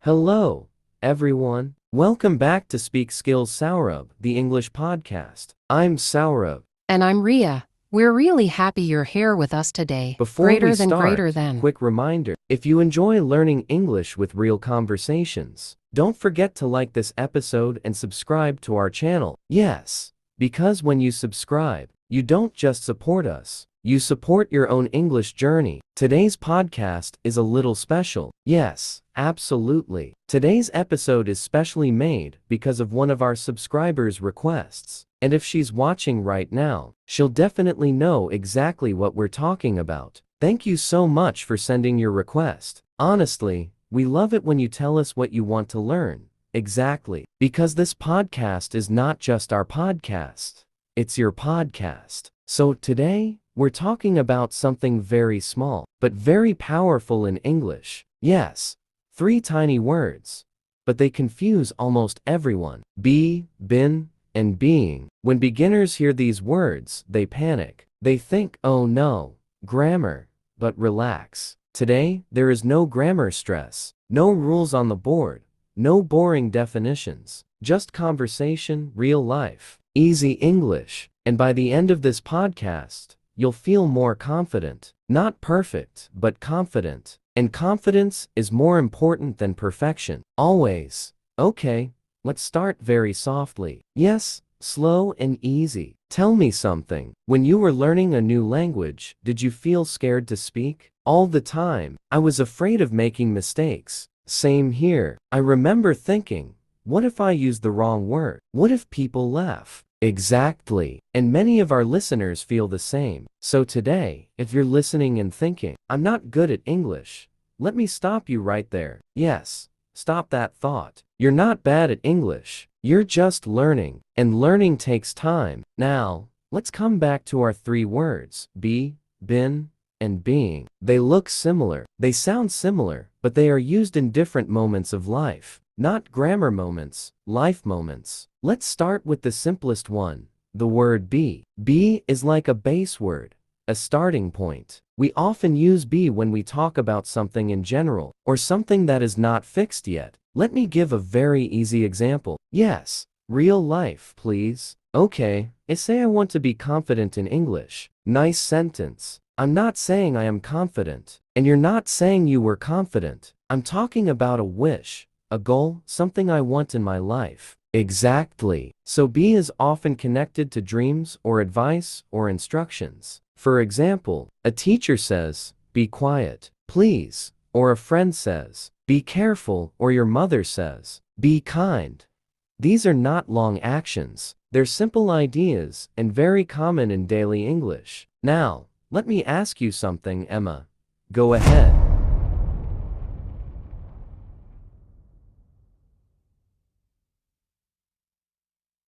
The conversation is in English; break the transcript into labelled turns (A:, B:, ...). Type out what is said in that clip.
A: Hello, everyone. Welcome back to Speak Skills Saurabh, the English podcast. I'm Saurabh.
B: And I'm Riya. We're really happy you're here with us today.
A: Before we
B: Greater
A: start,
B: than.
A: quick reminder, if you enjoy learning English with real conversations, don't forget to like this episode and subscribe to our channel. Yes, because when you subscribe, you don't just support us, you support your own English journey. Today's podcast is a little special. Yes, absolutely. Today's episode is specially made because of one of our subscribers' requests. And if she's watching right now, she'll definitely know exactly what we're talking about. Thank you so much for sending your request. Honestly, we love it when you tell us what you want to learn. Exactly. Because this podcast is not just our podcast, it's your podcast. So today, we're talking about something very small, but very powerful in English. Yes, 3 tiny words, but they confuse almost everyone. Be, been, and being. When beginners hear these words, they panic. They think, oh no, grammar. But relax. Today, there is no grammar stress, no rules on the board, no boring definitions, just conversation, real life, easy English. And by the end of this podcast, you'll feel more confident. Not perfect, but confident. And confidence is more important than perfection. Always. Okay, let's start very softly. Yes, slow and easy. Tell me something. When you were learning a new language, did you feel scared to speak? All the time. I was afraid of making mistakes. Same here. I remember thinking, what if I use the wrong word? What if people laugh? Exactly. And many of our listeners feel the same. So today, if you're listening and thinking, I'm not good at English, let me stop you right there. Yes, stop that thought. You're not bad at English. You're just learning. And learning takes time. Now, let's come back to our 3 words, be, been, and being. They look similar. They sound similar, but they are used in different moments of life. Not grammar moments, life moments. Let's start with the simplest one, the word be. Be is like a base word, a starting point. We often use be when we talk about something in general, or something that is not fixed yet. Let me give a very easy example. Yes, real life, please. Okay, I say I want to be confident in English. Nice sentence. I'm not saying I am confident, and you're not saying you were confident. I'm talking about a wish, a goal, something I want in my life. Exactly. So be is often connected to dreams or advice or instructions. For example, a teacher says, be quiet, please, or a friend says, be careful, or your mother says, be kind. These are not long actions. They're simple ideas and very common in daily English. Now, let me ask you something, Emma. Go ahead.